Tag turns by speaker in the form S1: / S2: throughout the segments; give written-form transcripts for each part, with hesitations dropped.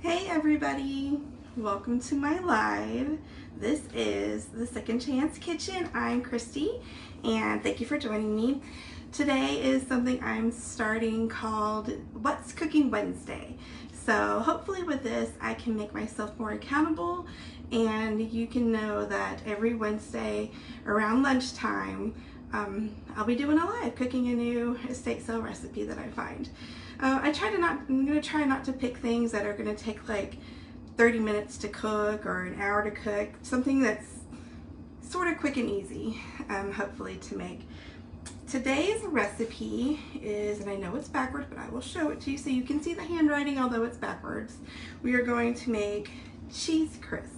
S1: Hey everybody, welcome to my live. This is the Second Chance Kitchen. I'm Christy and thank you for joining me. Today is something I'm starting called What's Cooking Wednesday. So hopefully with this I can make myself more accountable and you can know that every Wednesday around lunchtime I'll be doing a live cooking a new estate sale recipe that I find. I'm going to try not to pick things that are going to take like 30 minutes to cook or an hour to cook. Something that's sort of quick and easy, hopefully to make. Today's recipe is, and I know it's backwards, but I will show it to you so you can see the handwriting although it's backwards. We are going to make cheese crisps.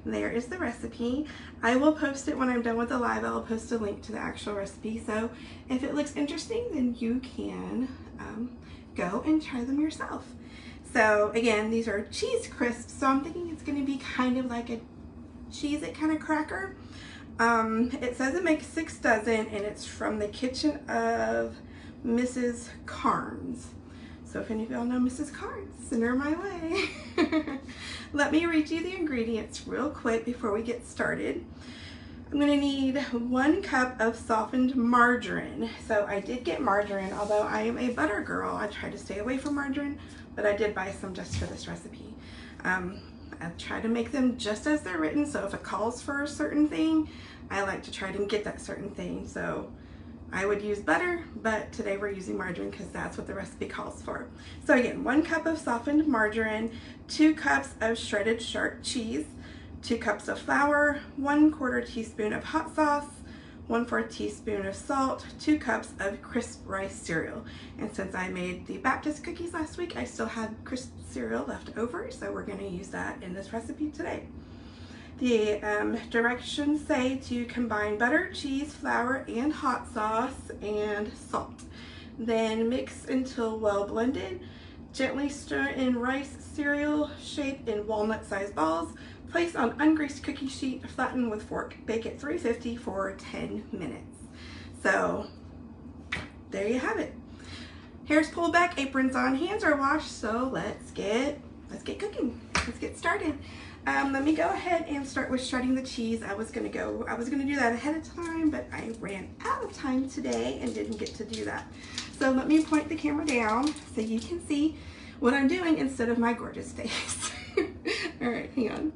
S1: There is the recipe. I will post it when I'm done with the live. I'll post a link to the actual recipe. So if it looks interesting, then you can go and try them yourself. So again, these are cheese crisps. So I'm thinking it's going to be kind of like a Cheez-It kind of cracker. It says it makes 6 dozen and it's from the kitchen of Mrs. Carnes. So if any of y'all know Mrs. Carnes, send her my way. Let me read you the ingredients real quick before we get started. I'm going to need 1 cup of softened margarine. So I did get margarine, although I am a butter girl. I try to stay away from margarine, but I did buy some just for this recipe. I try to make them just as they're written, so if it calls for a certain thing, I like to try to get that certain thing. So I would use butter, but today we're using margarine because that's what the recipe calls for. So again, 1 cup of softened margarine, 2 cups of shredded sharp cheese, 2 cups of flour, 1/4 teaspoon of hot sauce, 1/4 teaspoon of salt, 2 cups of crisp rice cereal. And since I made the Baptist cookies last week, I still had crisp cereal left over, so we're going to use that in this recipe today. The directions say to combine butter, cheese, flour, and hot sauce and salt. Then mix until well blended. Gently stir in rice cereal shaped in walnut-sized balls. Place on ungreased cookie sheet, flatten with fork. Bake at 350 for 10 minutes. So there you have it. Hair's pulled back, aprons on, hands are washed. So let's get cooking. Let's get started. Let me go ahead and start with shredding the cheese. I was gonna do that ahead of time, but I ran out of time today and didn't get to do that. So let me point the camera down so you can see what I'm doing instead of my gorgeous face. All right, hang on.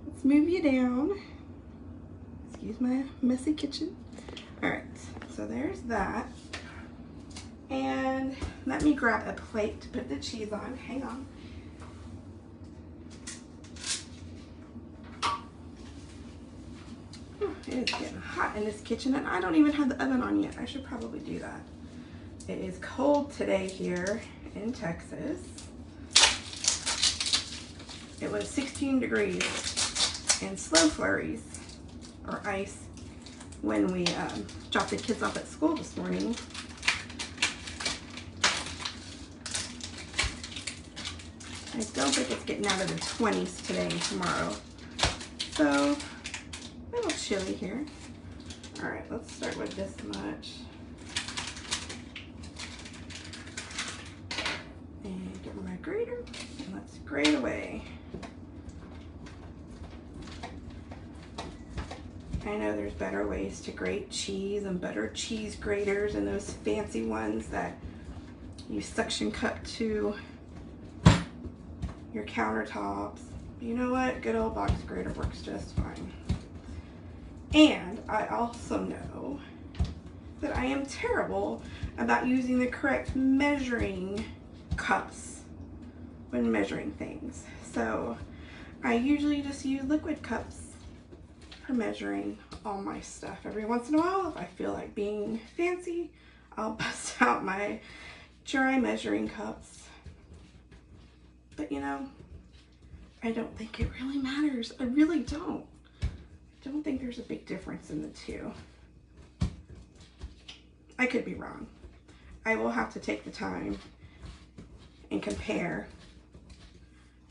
S1: Let's move you down. Excuse my messy kitchen. All right, so there's that. And let me grab a plate to put the cheese on. Hang on. It is getting hot in this kitchen and I don't even have the oven on yet. I should probably do that. It is cold today here in Texas. It was 16 degrees and slow flurries or ice when we dropped the kids off at school this morning. I don't think it's getting out of the 20s today and tomorrow. So a little chilly here. All right, let's start with this much. And get my grater and let's grate away. I know there's better ways to grate cheese and better cheese graters and those fancy ones that you suction cup to your countertops. But you know what? Good old box grater works just fine. And I also know that I am terrible about using the correct measuring cups when measuring things. So I usually just use liquid cups for measuring all my stuff. Every once in a while, if I feel like being fancy, I'll bust out my dry measuring cups. But you know, I don't think it really matters. I really don't. I don't think there's a big difference in the two. I could be wrong. I will have to take the time and compare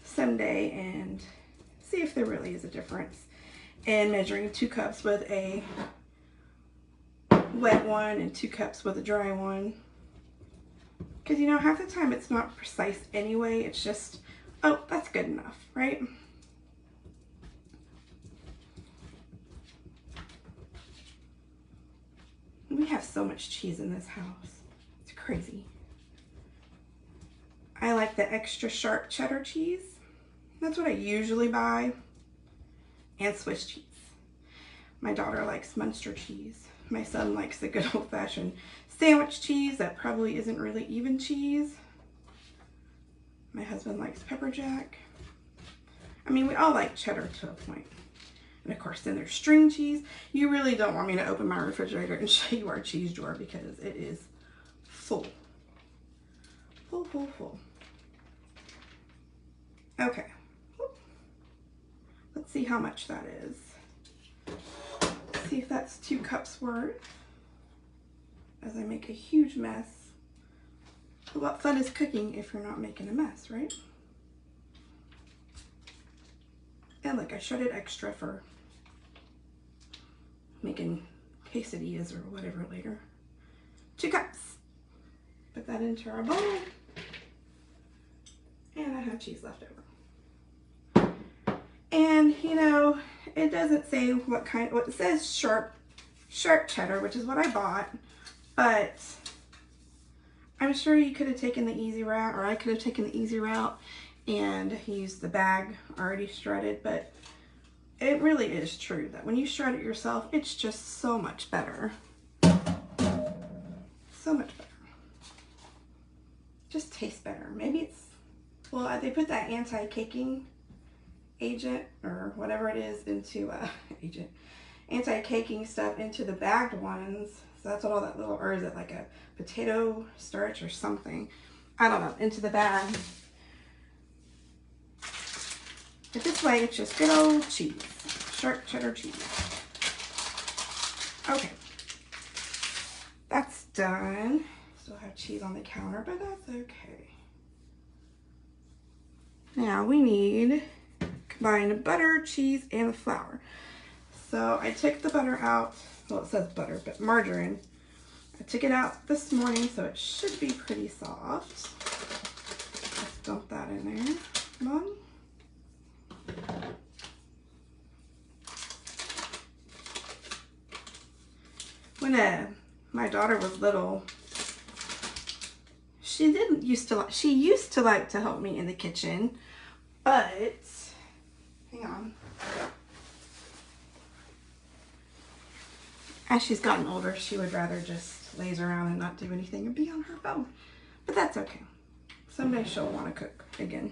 S1: someday and see if there really is a difference in measuring 2 cups with a wet one and 2 cups with a dry one. Because you know, half the time it's not precise anyway, it's just Oh, that's good enough, right? We have so much cheese in this house. It's crazy. I like the extra sharp cheddar cheese. That's what I usually buy. And Swiss cheese. My daughter likes Munster cheese. My son likes the good old-fashioned sandwich cheese that probably isn't really even cheese. My husband likes pepper jack. I mean, we all like cheddar to a point. And of course, then there's string cheese. You really don't want me to open my refrigerator and show you our cheese drawer because it is full. Full, full, full. Okay. Let's see how much that is. See if that's 2 cups worth. As I make a huge mess. But what fun is cooking if you're not making a mess, right? And look, I shredded extra for making quesadillas or whatever later. 2 cups. Put that into our bowl. And I have cheese left over. And you know, it doesn't say what kind, what it says sharp cheddar, which is what I bought, but I'm sure you could have taken the easy route, or I could have taken the easy route and used the bag already shredded, but it really is true that when you shred it yourself, it's just so much better. So much better. Just tastes better. Maybe it's, well, they put that anti-caking agent or whatever it is into anti-caking stuff into the bagged ones. So that's what all that little, or is it like a potato starch or something? I don't know, into the bag. But this way it's just good old cheese, sharp cheddar cheese. Okay, that's done. Still have cheese on the counter, but that's okay. Now we need combine butter, cheese, and flour. So I took the butter out. Well, it says butter, but margarine. I took it out this morning, so it should be pretty soft. Let's dump that in there. Come on. When my daughter was little, she used to like to help me in the kitchen, but hang on. As she's gotten older, she would rather just laze around and not do anything and be on her phone. But that's okay. Someday she'll want to cook again.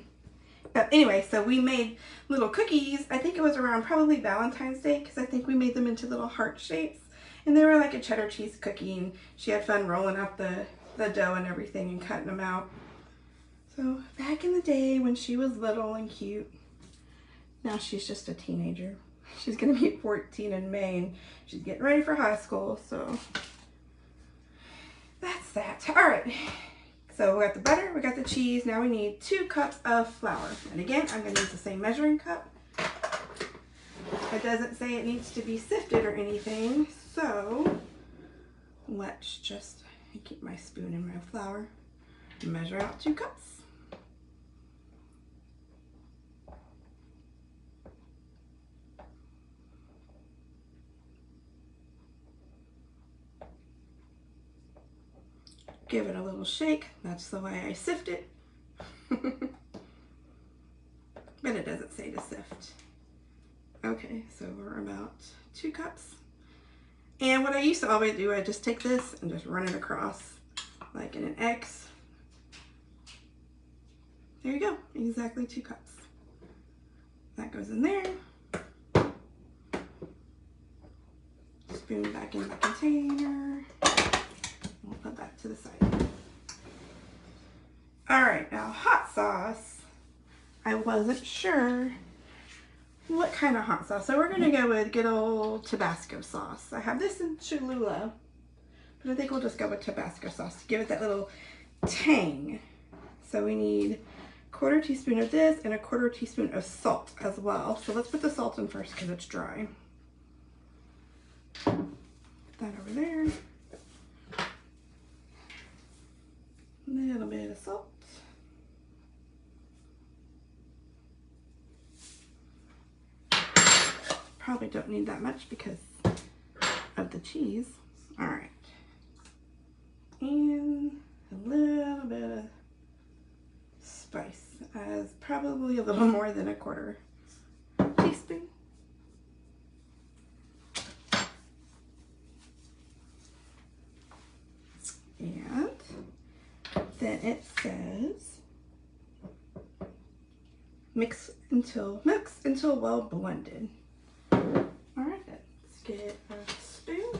S1: But anyway, so we made little cookies. I think it was around probably Valentine's Day because I think we made them into little heart shapes. And they were like a cheddar cheese cookie, and she had fun rolling out the dough and everything and cutting them out. So back in the day when she was little and cute, now she's just a teenager. She's going to be 14 in May, and she's getting ready for high school, so that's that. All right, so we got the butter, we got the cheese. Now we need 2 cups of flour. And again, I'm going to use the same measuring cup. It doesn't say it needs to be sifted or anything, so let's just keep my spoon in my flour and measure out 2 cups. Give it a little shake. That's the way I sift it. But it doesn't say to sift. Okay, so we're about 2 cups. And what I used to always do, I just take this and just run it across like in an X. There you go, exactly 2 cups. That goes in there. Spoon back in the container. We'll put that to the side. All right, now hot sauce. I wasn't sure what kind of hot sauce. So we're gonna go with good old Tabasco sauce. I have this in Cholula, but I think we'll just go with Tabasco sauce to give it that little tang. So we need 1/4 teaspoon of this and 1/4 teaspoon of salt as well. So let's put the salt in first because it's dry. Put that over there. A little bit of salt. probably don't need that much because of the cheese. All right. And a little bit of spice, as probably a little more than a quarter teaspoon. And then it says mix until well blended. All right, let's get a spoon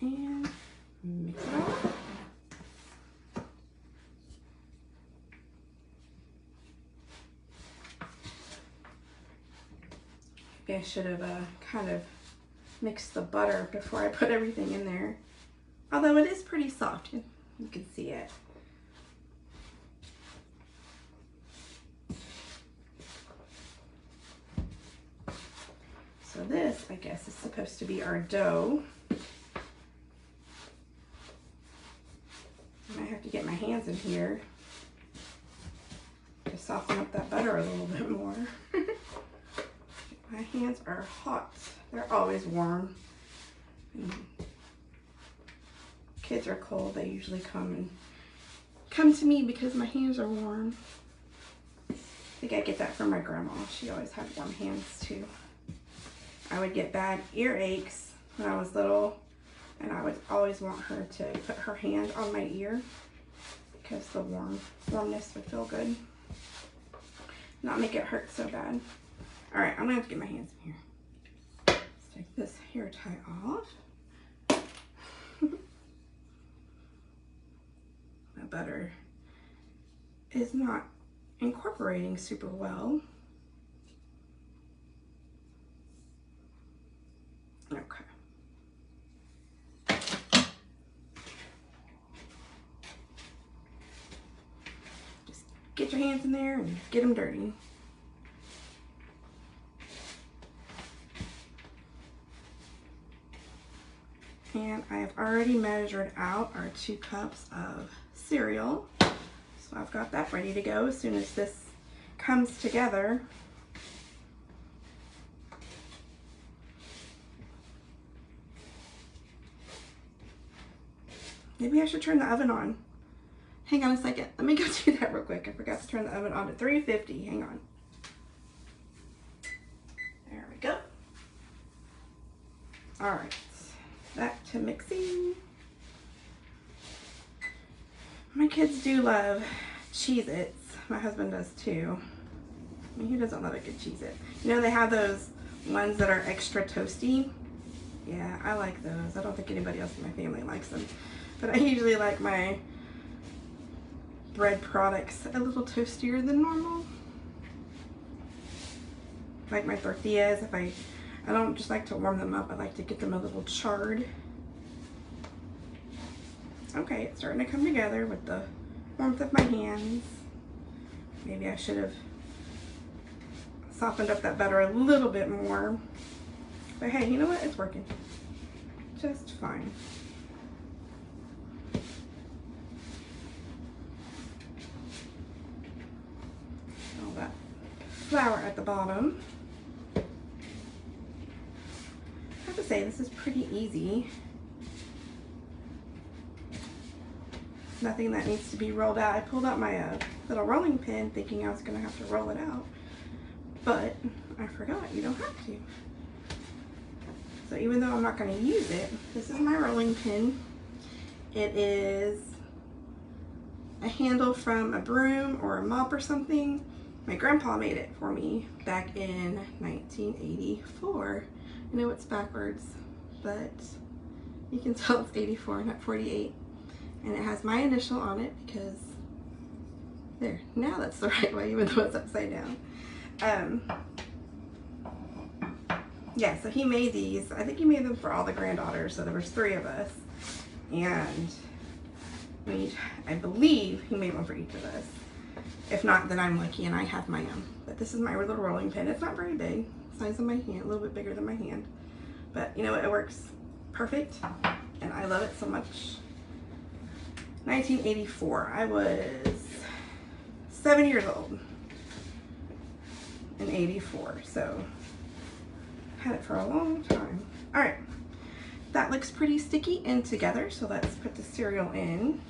S1: and mix it all. Maybe I should have kind of mixed the butter before I put everything in there. Although it is pretty soft, you can see it. So this, I guess, is supposed to be our dough. I might have to get my hands in here to soften up that butter a little bit more. My hands are hot. They're always warm. Kids are cold. They usually come to me because my hands are warm. I think I get that from my grandma. She always had warm hands too. I would get bad earaches when I was little, and I would always want her to put her hand on my ear because the warmness would feel good. Not make it hurt so bad. All right, I'm gonna have to get my hands in here. Let's take this hair tie off. My butter is not incorporating super well. Okay. Just get your hands in there and get them dirty. And I have already measured out our 2 cups of cereal. So I've got that ready to go as soon as this comes together. Maybe I should turn the oven on. Hang on a second. Let me go do that real quick. I forgot to turn the oven on to 350. Hang on. There we go. All right. Back to mixing. My kids do love Cheez-Its. My husband does too. I mean, who doesn't love a good Cheez-It? You know, they have those ones that are extra toasty. Yeah, I like those. I don't think anybody else in my family likes them. But I usually like my bread products a little toastier than normal. Like my tortillas, I don't just like to warm them up, I like to get them a little charred. Okay, it's starting to come together with the warmth of my hands. Maybe I should have softened up that butter a little bit more. But hey, you know what? It's working just fine. All that flour at the bottom. I have to say, this is pretty easy. Nothing that needs to be rolled out. I pulled out my little rolling pin thinking I was going to have to roll it out, but I forgot you don't have to. So even though I'm not going to use it, this is my rolling pin. It is a handle from a broom or a mop or something. My grandpa made it for me back in 1984. I know it's backwards, but you can tell it's 84, not 48. And it has my initial on it because, there, now that's the right way, even though it's upside down. Yeah, so he made these. I think he made them for all the granddaughters, so there was 3 of us. And I believe he made one for each of us. If not, then I'm lucky and I have my own. But this is my little rolling pin. It's not very big, size of my hand, a little bit bigger than my hand. But you know what, it works perfect, and I love it so much. 1984, I was 7 years old in 84, so Had it for a long time. All right, that looks pretty sticky and together, so let's put the cereal in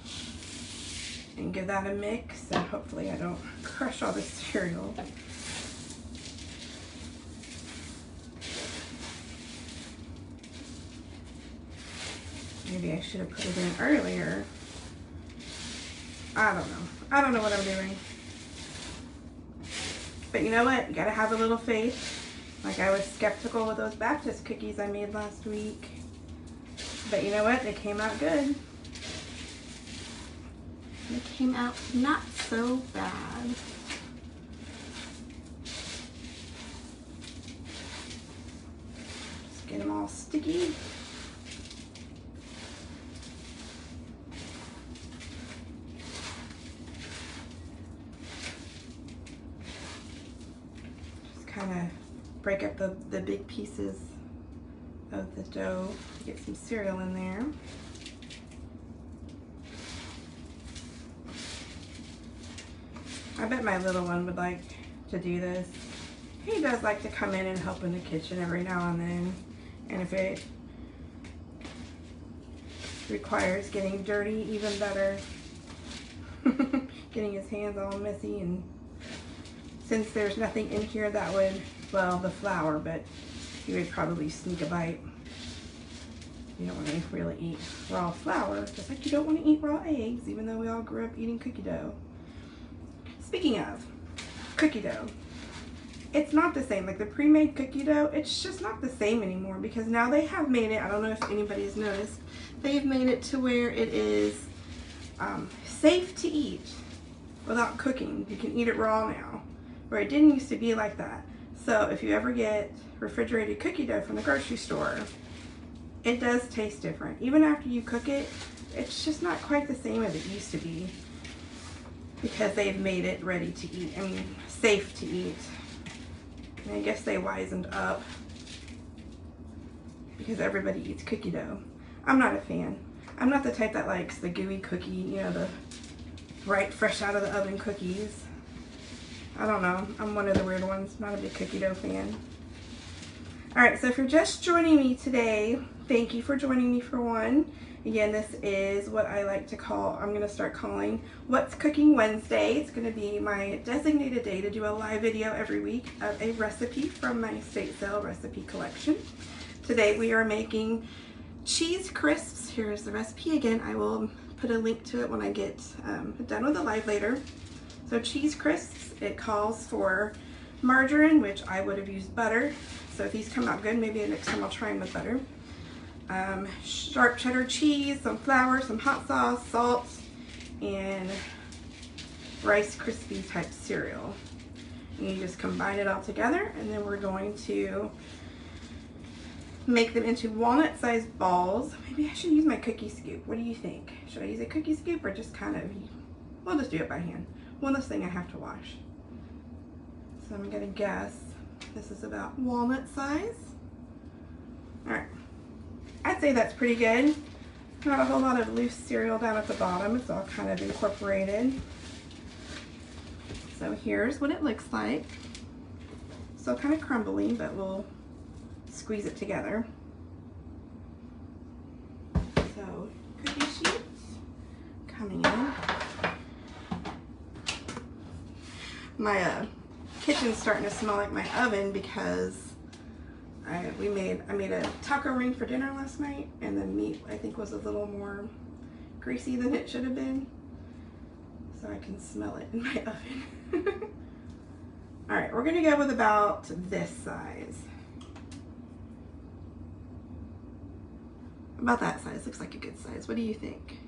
S1: and give that a mix, and hopefully I don't crush all the cereal. Maybe I should have put it in earlier. I don't know. I don't know what I'm doing. But you know what? You gotta have a little faith. Like, I was skeptical with those Baptist cookies I made last week. But you know what? They came out good. They came out not so bad. Just get them all sticky. Just kind of break up the big pieces of the dough to get some cereal in there. I bet my little one would like to do this. He does like to come in and help in the kitchen every now and then. And if it requires getting dirty, even better. Getting his hands all messy. And since there's nothing in here that would, well, the flour, but he would probably sneak a bite. You don't want to really eat raw flour, just like you don't want to eat raw eggs, even though we all grew up eating cookie dough. Speaking of cookie dough, it's not the same. Like the pre-made cookie dough, it's just not the same anymore, because now they have made it, I don't know if anybody's noticed, they've made it to where it is safe to eat without cooking. You can eat it raw now, where it didn't used to be like that. So if you ever get refrigerated cookie dough from the grocery store, it does taste different. Even after you cook it, it's just not quite the same as it used to be, because they've made it ready to eat. I mean, safe to eat. And I guess they wisened up because everybody eats cookie dough. I'm not a fan. I'm not the type that likes the gooey cookie, you know, the right, fresh out of the oven cookies. I don't know. I'm one of the weird ones. Not a big cookie dough fan. All right, so if you're just joining me today, thank you for joining me for one. Again, this is what I like to call, I'm going to start calling What's Cooking Wednesday. It's going to be my designated day to do a live video every week of a recipe from my estate sale recipe collection. Today we are making cheese crisps. Here's the recipe. Again, I will put a link to it when I get done with the live later. So cheese crisps, it calls for margarine, which I would have used butter. So if these come out good, maybe next time I'll try them with butter. Sharp cheddar cheese, some flour, some hot sauce, salt, and Rice Krispie type cereal. And you just combine it all together, and then we're going to make them into walnut sized balls. Maybe I should use my cookie scoop. What do you think? Should I use a cookie scoop or just kind of, we'll just do it by hand. One less thing I have to wash. So I'm gonna guess this is about walnut size. All right. I'd say that's pretty good. Not a whole lot of loose cereal down at the bottom. It's all kind of incorporated. So here's what it looks like. Still kind of crumbly, but we'll squeeze it together. So cookie sheets coming in. My kitchen's starting to smell like my oven because I made a taco ring for dinner last night, and the meat I think was a little more greasy than it should have been, so I can smell it in my oven. All right, we're gonna go with about this size. About that size, looks like a good size. What do you think?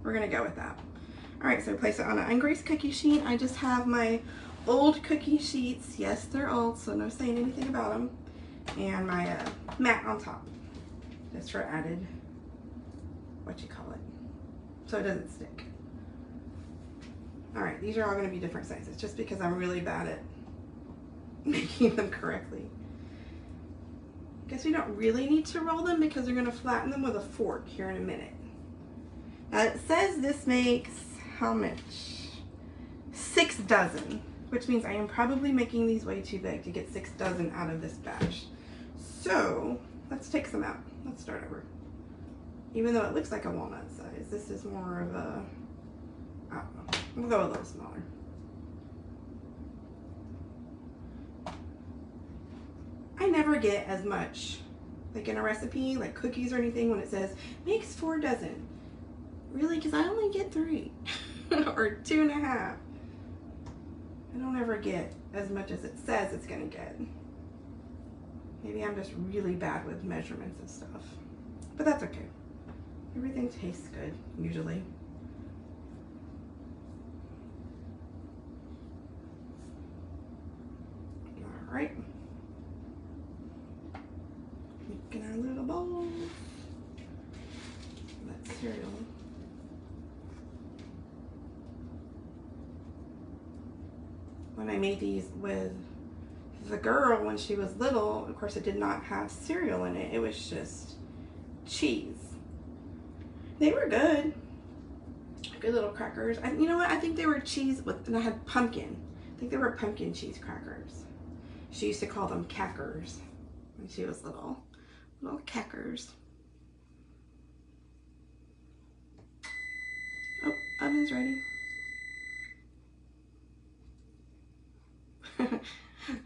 S1: We're gonna go with that. All right, so place it on an ungreased cookie sheet. I just have my old cookie sheets. Yes, they're old, so no saying anything about them. And my mat on top, just for added, so it doesn't stick. All right, these are all gonna be different sizes, just because I'm really bad at making them correctly. Guess we don't really need to roll them because we're gonna flatten them with a fork here in a minute. Now it says this makes how much? 6 dozen, which means I am probably making these way too big to get 6 dozen out of this batch. So let's take some out. Let's start over. Even though it looks like a walnut size, this is more of a, I don't know, we'll go a little smaller. I never get as much, like in a recipe, like cookies or anything, when it says, makes 4 dozen. Really? Because I only get 3 or 2.5. I don't ever get as much as it says it's gonna get. Maybe I'm just really bad with measurements and stuff, but that's okay. Everything tastes good, usually. All right. Making our little bowl. That cereal. When I made these with the girl when she was little, of course it did not have cereal in it. It was just cheese. They were good. Good little crackers. You know what? I think they were cheese with, and I had pumpkin. I think they were pumpkin cheese crackers. She used to call them cackers when she was little. Little cackers. Oh, oven's ready.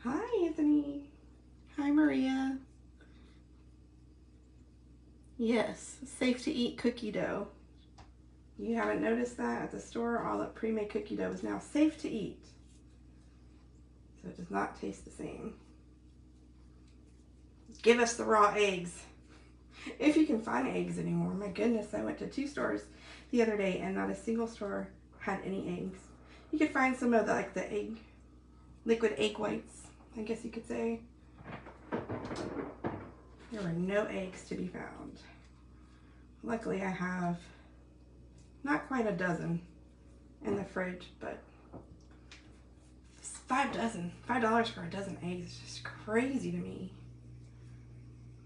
S1: Hi, Anthony. Hi, Maria. Yes, safe to eat cookie dough. You haven't noticed that at the store? All that pre-made cookie dough is now safe to eat. So it does not taste the same. Give us the raw eggs. If you can find eggs anymore. My goodness, I went to 2 stores the other day and not a single store had any eggs. You could find some of the, like the egg, liquid egg whites, I guess you could say. There were no eggs to be found. Luckily I have not quite a dozen in the fridge, but $5 for a dozen eggs is just crazy to me.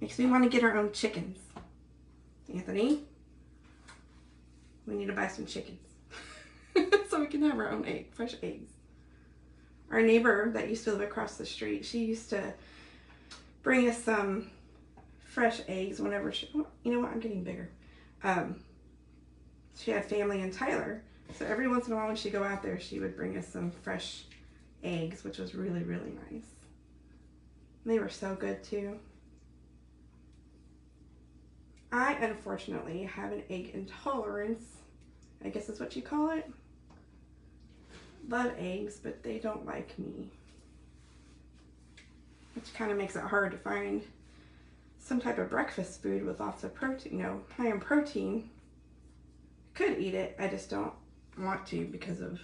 S1: Makes me want to get our own chickens. Anthony, we need to buy some chickens so we can have our own fresh eggs. Our neighbor that used to live across the street, she used to bring us some fresh eggs whenever she, you know what, I'm getting bigger. She had family in Tyler, so every once in a while when she'd go out there, she would bring us some fresh eggs, which was really, really nice. And they were so good too. I unfortunately have an egg intolerance, I guess that's what you call it. Love eggs, but they don't like me, which kind of makes it hard to find some type of breakfast food with lots of protein, you know, high in protein. Could eat it, I just don't want to because of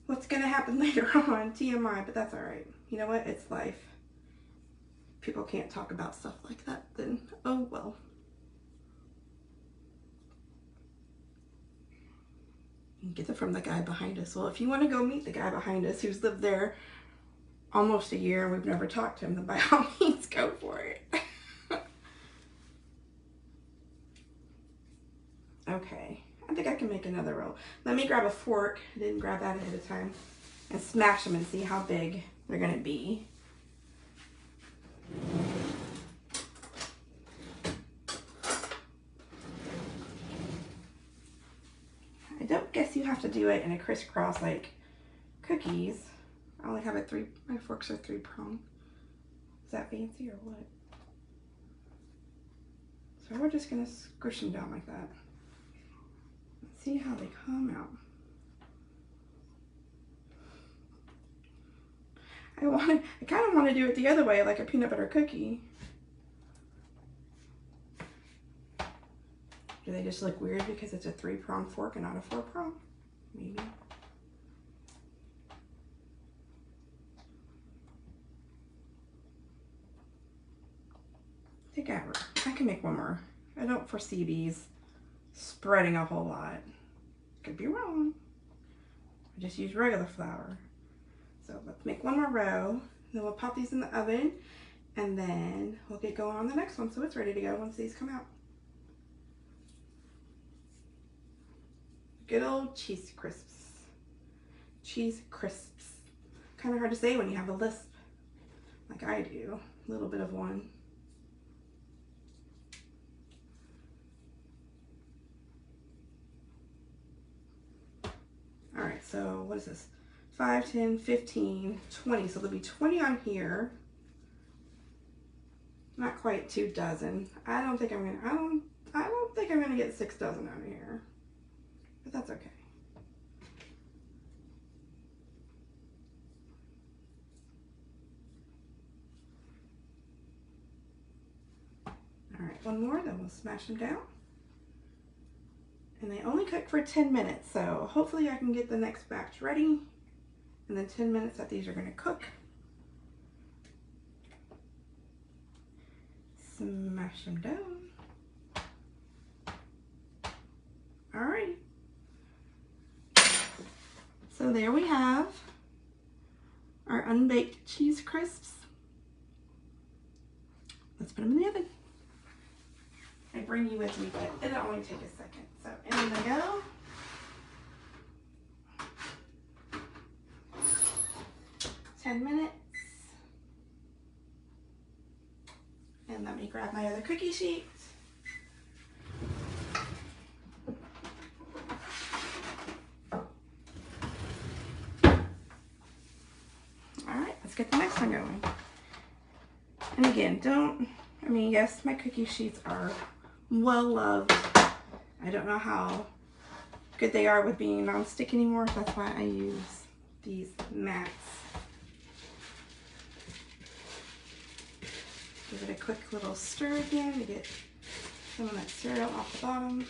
S1: what's gonna happen later on, TMI, but that's all right. You know what, it's life. People can't talk about stuff like that, then oh well. You can get it from the guy behind us. Well, if you want to go meet the guy behind us who's lived there almost a year and we've never talked to him, then by all means go for it. Okay, I think I can make another roll. Let me grab a fork, I didn't grab that ahead of time, and smash them and see how big they're gonna be. I don't guess you have to do it in a crisscross like cookies. I only have my forks are 3-prong. Is that fancy or what? So we're just gonna squish them down like that. Let's see how they come out. I kind of want to do it the other way, like a peanut butter cookie. Do they just look weird because it's a 3-prong fork and not a 4-prong? Maybe. I can make one more. I don't foresee these spreading a whole lot. Could be wrong. I just use regular flour. So let's make one more row. Then we'll pop these in the oven and then we'll get going on the next one so it's ready to go once these come out. Good old cheese crisps. Cheese crisps. Kind of hard to say when you have a lisp like I do. little bit of one. All right, so what is this? 5, 10, 15, 20. So there'll be 20 on here. Not quite 2 dozen. I don't think I'm gonna get 6 dozen out of here, but that's okay. All right, one more, then we'll smash them down. And they only cook for 10 minutes, so hopefully I can get the next batch ready in the 10 minutes that these are gonna cook. Smash them down. All right. So there we have our unbaked cheese crisps. Let's put them in the oven. I bring you with me, but it'll only take a second. So in they go. $10 minutes. And let me grab my other cookie sheet. Alright, let's get the next one going. And again, yes, my cookie sheets are well loved. I don't know how good they are with being non-stick anymore. That's why I use these mats. Give it a quick little stir again to get some of that cereal off the bottom.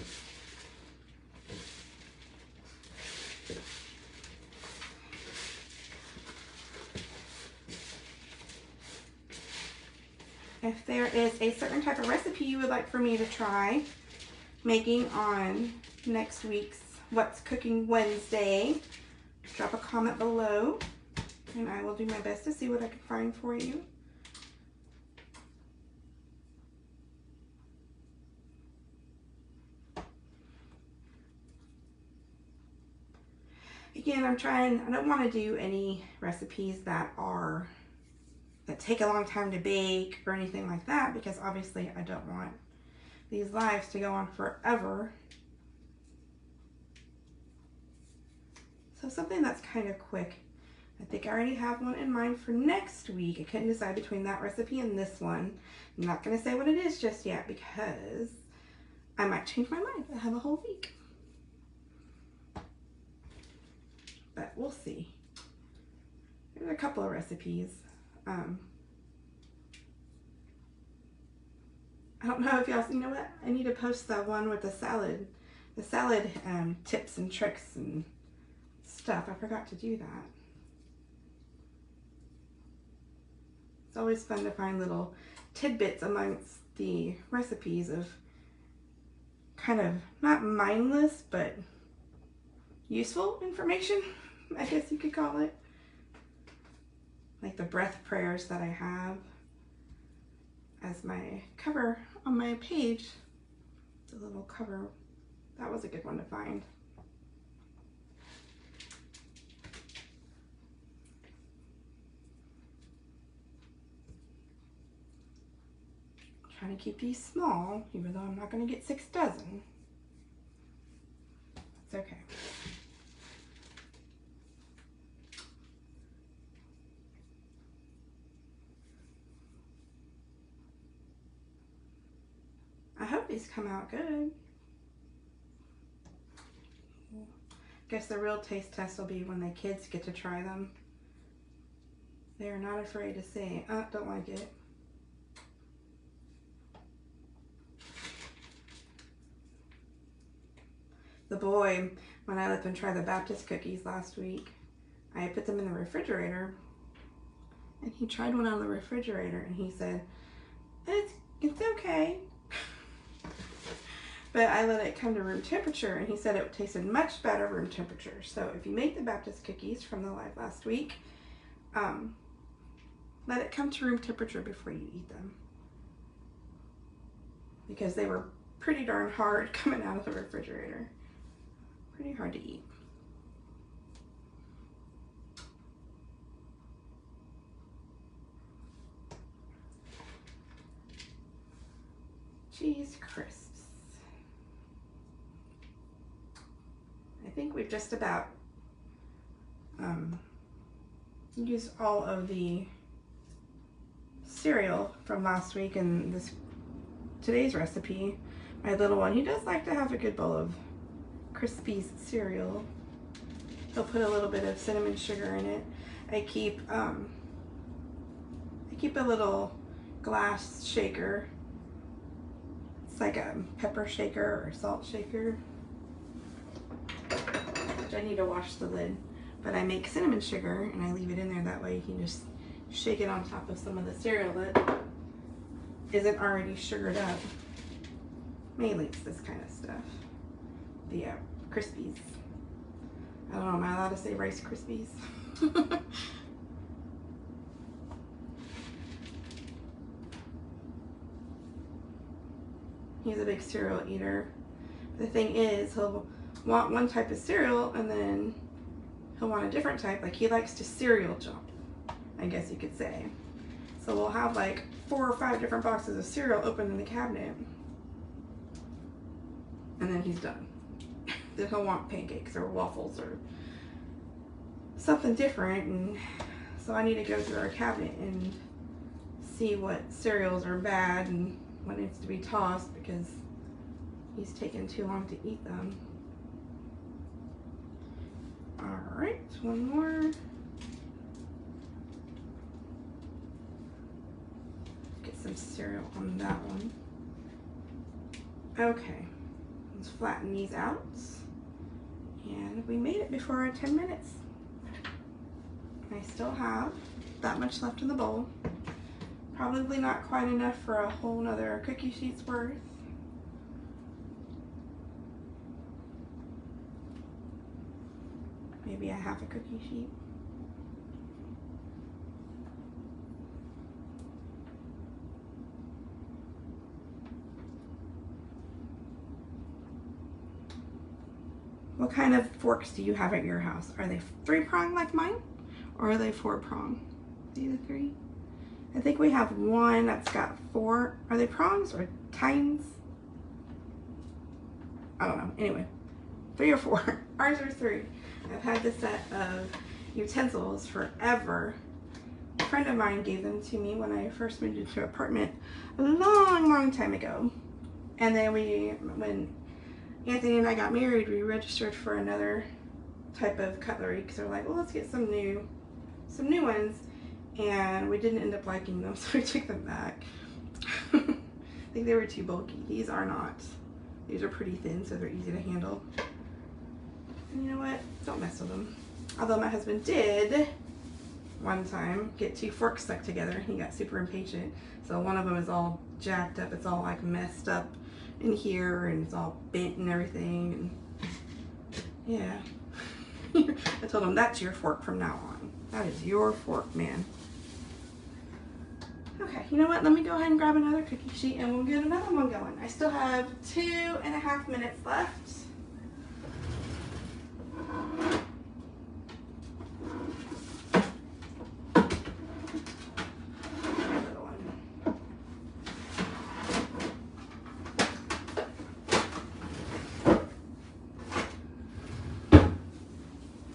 S1: If there is a certain type of recipe you would like for me to try making on next week's What's Cooking Wednesday, drop a comment below and I will do my best to see what I can find for you. Again, I don't want to do any recipes that take a long time to bake or anything like that, because obviously I don't want these lives to go on forever. So something that's kind of quick. I think I already have one in mind for next week. I couldn't decide between that recipe and this one. I'm not going to say what it is just yet because I might change my mind. I have a whole week. But we'll see. There's a couple of recipes. I don't know if y'all, you know what? I need to post the one with the salad tips and tricks and stuff. I forgot to do that. It's always fun to find little tidbits amongst the recipes of kind of not mindless, but useful information, I guess you could call it. Like the breath prayers that I have as my cover on my page. The little cover, that was a good one to find. Trying to keep these small, even though I'm not going to get 6 dozen. It's okay. I hope these come out good. Guess the real taste test will be when the kids get to try them. They are not afraid to say, don't like it. The boy, when I let them try the Baptist cookies last week, I put them in the refrigerator and he tried one out of the refrigerator and he said, it's okay. But I let it come to room temperature and he said it tasted much better room temperature. So if you make the Baptist cookies from the live last week, let it come to room temperature before you eat them. Because they were pretty darn hard coming out of the refrigerator. Pretty hard to eat. cheese crisps. I think we've just about used all of the cereal from last week in today's recipe. My little one, he does like to have a good bowl of Crispies cereal. He'll put a little bit of cinnamon sugar in it. I keep a little glass shaker. It's like a pepper shaker or salt shaker, which I need to wash the lid. But I make cinnamon sugar and I leave it in there. That way you can just shake it on top of some of the cereal that isn't already sugared up. Mainly it's this kind of stuff. The Crispies. I don't know, am I allowed to say Rice Krispies? He's a big cereal eater. The thing is, he'll want one type of cereal and then he'll want a different type. Like, he likes to cereal jump, I guess you could say. So we'll have like 4 or 5 different boxes of cereal open in the cabinet. And then he's done. Then he'll want pancakes or waffles or something different. And so I need to go through our cabinet and see what cereals are bad and what needs to be tossed because he's taken too long to eat them. Alright, one more. Get some cereal on that one. Okay, let's flatten these out. And we made it before our 10 minutes. I still have that much left in the bowl. Probably not quite enough for a whole nother cookie sheet's worth. Maybe a half a cookie sheet. What kind of forks do you have at your house? Are they 3-prong like mine? Or are they 4-prong? See the 3? I think we have one that's got 4. Are they prongs or tines? I don't know. Anyway, 3 or 4. Ours are 3. I've had this set of utensils forever. A friend of mine gave them to me when I first moved into an apartment a long time ago. And then when Anthony and I got married, we registered for another type of cutlery because we're like, well, let's get some new ones. And we didn't end up liking them, so we took them back. I think they were too bulky. These are not. These are pretty thin, so they're easy to handle. And you know what? Don't mess with them. Although my husband did one time get 2 forks stuck together. He got super impatient. So one of them is all jacked up. It's all like messed up in here and it's all bent and everything. And yeah. I told him, that's your fork from now on. That is your fork, man. Okay, you know what? Let me go ahead and grab another cookie sheet and we'll get another one going. I still have 2.5 minutes left.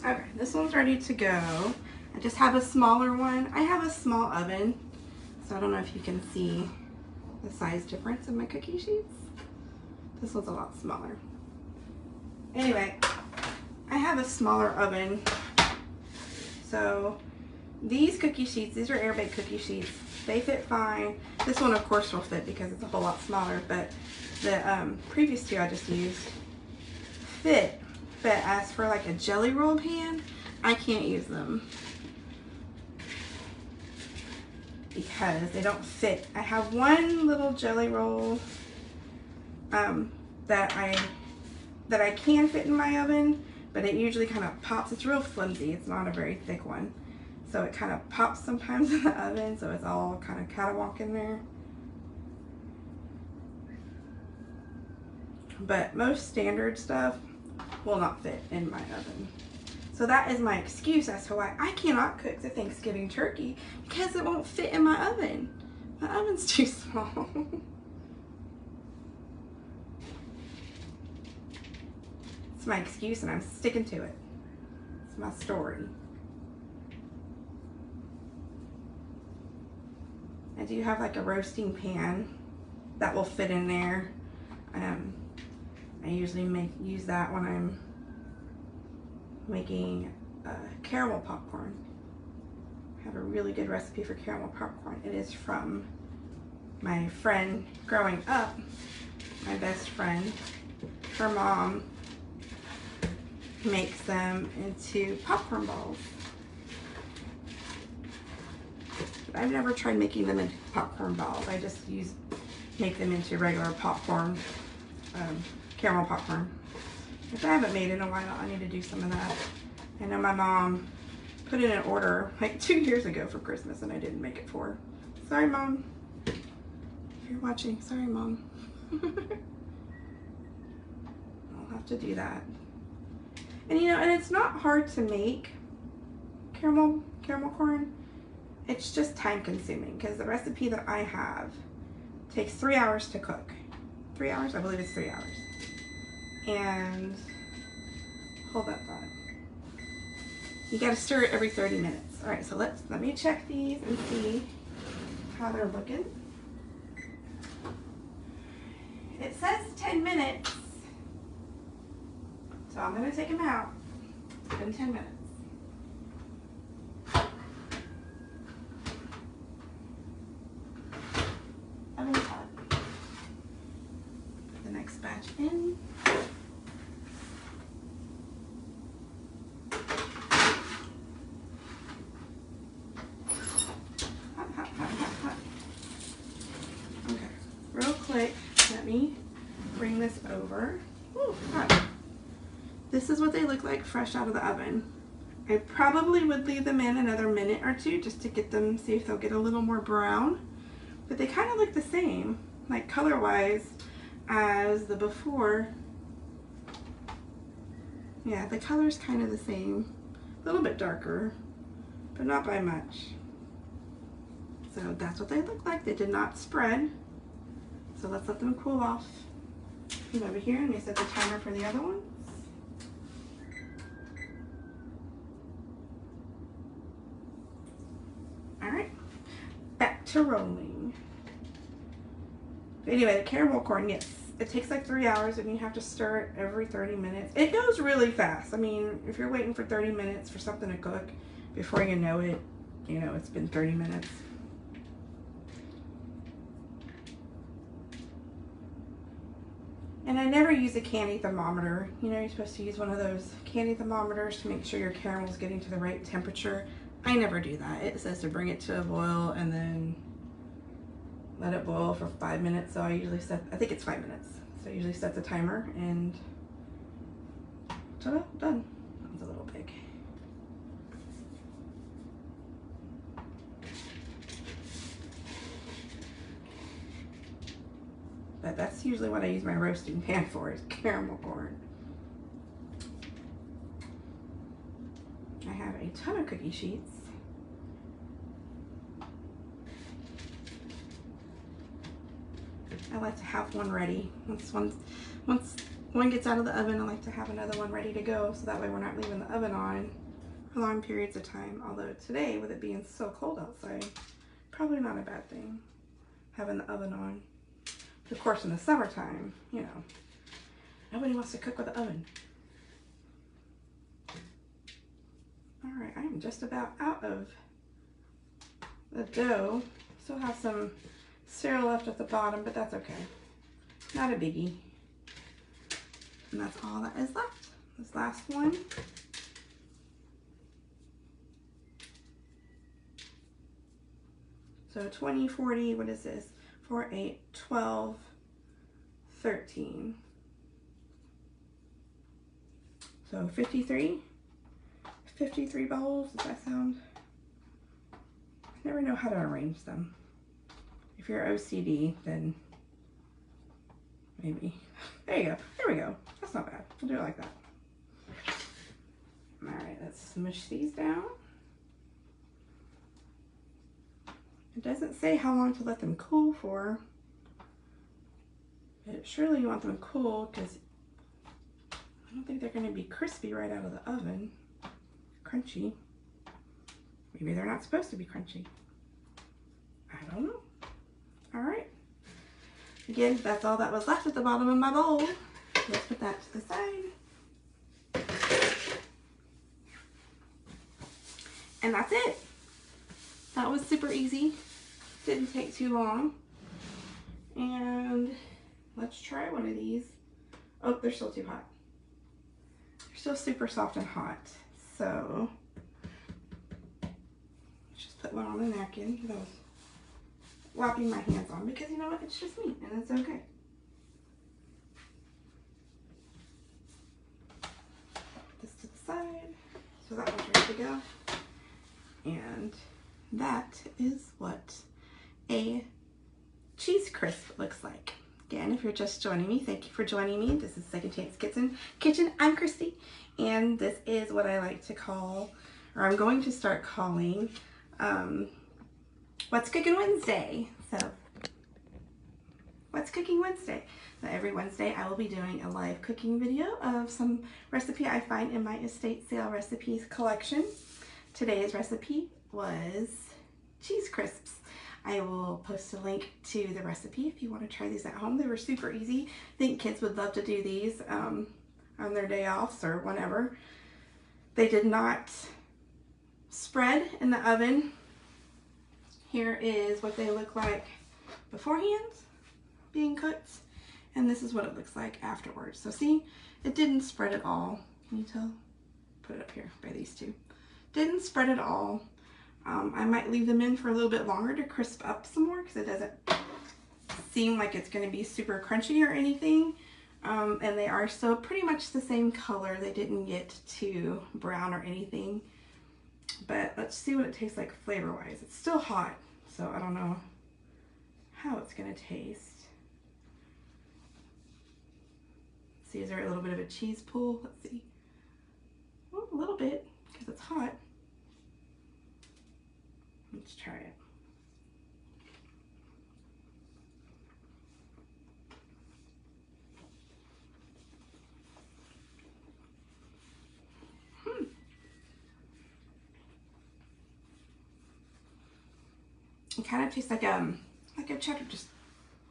S1: Okay, this one's ready to go. I just have a smaller one. I have a small oven, so I don't know if you can see the size difference in my cookie sheets. This one's a lot smaller. Anyway, I have a smaller oven, so these cookie sheets, these are air baked cookie sheets. They fit fine. This one, of course, will fit because it's a whole lot smaller, but the previous 2 I just used fit. But as for like a jelly roll pan, I can't use them because they don't fit. I have one little jelly roll that I can fit in my oven, but it usually kind of pops. It's real flimsy. It's not a very thick one. So it kind of pops sometimes in the oven, so it's all kind of catawalk in there. But most standard stuff will not fit in my oven. So that is my excuse as to why I cannot cook the Thanksgiving turkey, because it won't fit in my oven. My oven's too small. It's my excuse and I'm sticking to it. It's my story. I do have like a roasting pan that will fit in there. I usually use that when I'm making caramel popcorn. I have a really good recipe for caramel popcorn. It is from my friend growing up, my best friend. Her mom makes them into popcorn balls. I've never tried making them into popcorn balls. I just make them into regular popcorn, caramel popcorn. Which I haven't made in a while. I need to do some of that. I know my mom put in an order like 2 years ago for Christmas and I didn't make it for her. Sorry, Mom. If you're watching, sorry, Mom. I'll have to do that. And you know, and it's not hard to make caramel corn. It's just time consuming because the recipe that I have takes 3 hours to cook. 3 hours? I believe it's 3 hours. And hold that thought. You gotta stir it every 30 minutes. All right, so let me check these and see how they're looking. It says 10 minutes. So I'm gonna take them out in 10 minutes. Oven's hot. Put the next batch in. Hot. Okay, real quick, let me bring this over. Ooh, hot. This is what they look like fresh out of the oven. I probably would leave them in another minute or two just to get them, see if they'll get a little more brown. But they kind of look the same, like color-wise, as the before. Yeah, the color's kind of the same. A little bit darker, but not by much. So that's what they look like. They did not spread. So let's let them cool off. Come over here and we set the timer for the other ones. All right, back to rolling. Anyway, the caramel corn, yes, it takes like 3 hours and you have to stir it every 30 minutes. It goes really fast. I mean, if you're waiting for 30 minutes for something to cook, before you know it, you know, it's been 30 minutes. And I never use a candy thermometer. You know, you're supposed to use one of those candy thermometers to make sure your caramel's getting to the right temperature. I never do that. It says to bring it to a boil and then let it boil for 5 minutes. So I usually set, I think it's 5 minutes. So I usually set the timer and ta-da, done. That was a little big. But that's usually what I use my roasting pan for, is caramel corn. I have a ton of cookie sheets. I like to have one ready. Once one gets out of the oven, I like to have another one ready to go, so that way we're not leaving the oven on for long periods of time. Although today, with it being so cold outside, probably not a bad thing, having the oven on. Of course, in the summertime, you know, nobody wants to cook with the oven. All right, I am just about out of the dough. Still have some cereal left at the bottom, but that's okay. Not a biggie. And that's all that is left. This last one. So 20, 40, what is this? 4, 8, 12, 13. So 53 bowls, does that sound? I never know how to arrange them. If you're OCD, then maybe. There you go, there we go. That's not bad, we'll do it like that. All right, let's smush these down. It doesn't say how long to let them cool for. But surely you want them cool because I don't think they're going to be crispy right out of the oven. Crunchy. Maybe they're not supposed to be crunchy. I don't know. All right. Again, that's all that was left at the bottom of my bowl. Let's put that to the side. And that's it. That was super easy. Didn't take too long. And let's try one of these. Oh, they're still too hot. They're still super soft and hot. So let's just put one on the napkin that I was wiping my hands on, because you know what? It's just me and it's okay. Put this to the side. So that one's ready to go. And that is what a cheese crisp looks like. Again, if you're just joining me, thank you for joining me. This is Second Chance Kitchen. I'm Christy, and this is what I like to call, or I'm going to start calling, What's Cooking Wednesday. So, What's Cooking Wednesday? So every Wednesday I will be doing a live cooking video of some recipe I find in my estate sale recipes collection. Today's recipe was cheese crisps. I will post a link to the recipe if you want to try these at home. They were super easy. I think kids would love to do these on their day offs or whenever. They did not spread in the oven. Here is what they look like beforehand being cooked, and this is what it looks like afterwards. So see, it didn't spread at all. Can you tell? Put it up here by these two. Didn't spread at all. I might leave them in for a little bit longer to crisp up some more, because it doesn't seem like it's going to be super crunchy or anything. And they are still pretty much the same color. They didn't get too brown or anything. But let's see what it tastes like flavor-wise. It's still hot, so I don't know how it's going to taste. See, is there a little bit of a cheese pull? Let's see. Oh, a little bit, because it's hot. Let's try it. It kind of tastes like a cheddar,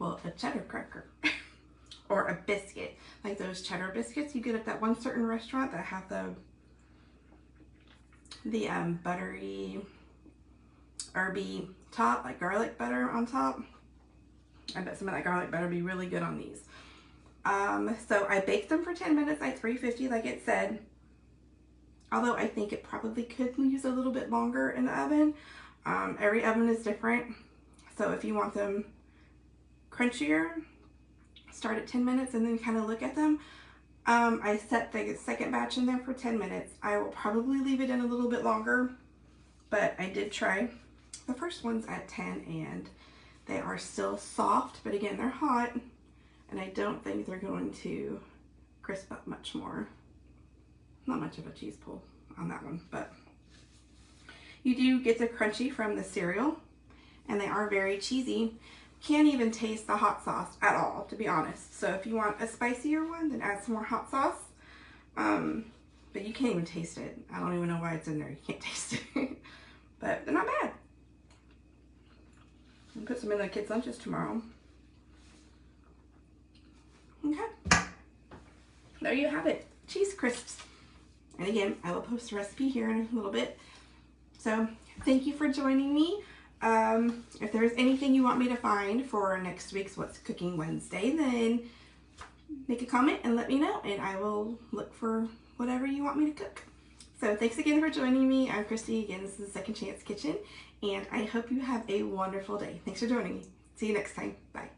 S1: a cheddar cracker or a biscuit, like those cheddar biscuits you get at that one certain restaurant that have the buttery, herby top, like garlic butter on top. I bet some of that garlic butter would be really good on these. So I baked them for 10 minutes at 350 like it said, although I think it probably could use a little bit longer in the oven. Every oven is different, so if you want them crunchier, start at 10 minutes and then kind of look at them. I set the second batch in there for 10 minutes. I will probably leave it in a little bit longer, but I did try the first ones at 10 and they are still soft, but again, they're hot, and I don't think they're going to crisp up much more. Not much of a cheese pull on that one, but you do get the crunchy from the cereal, and they are very cheesy. Can't even taste the hot sauce at all, to be honest. So if you want a spicier one, then add some more hot sauce. But you can't even taste it. I don't even know why it's in there. You can't taste it. But they're not bad. I'll put some in the kids' lunches tomorrow. Okay. There you have it. Cheese crisps. And again, I will post a recipe here in a little bit. So thank you for joining me. If there's anything you want me to find for next week's What's Cooking Wednesday, then make a comment and let me know, and I will look for whatever you want me to cook. So thanks again for joining me. I'm Christy. Again, this is Second Chance Kitchen, and I hope you have a wonderful day. Thanks for joining me. See you next time. Bye.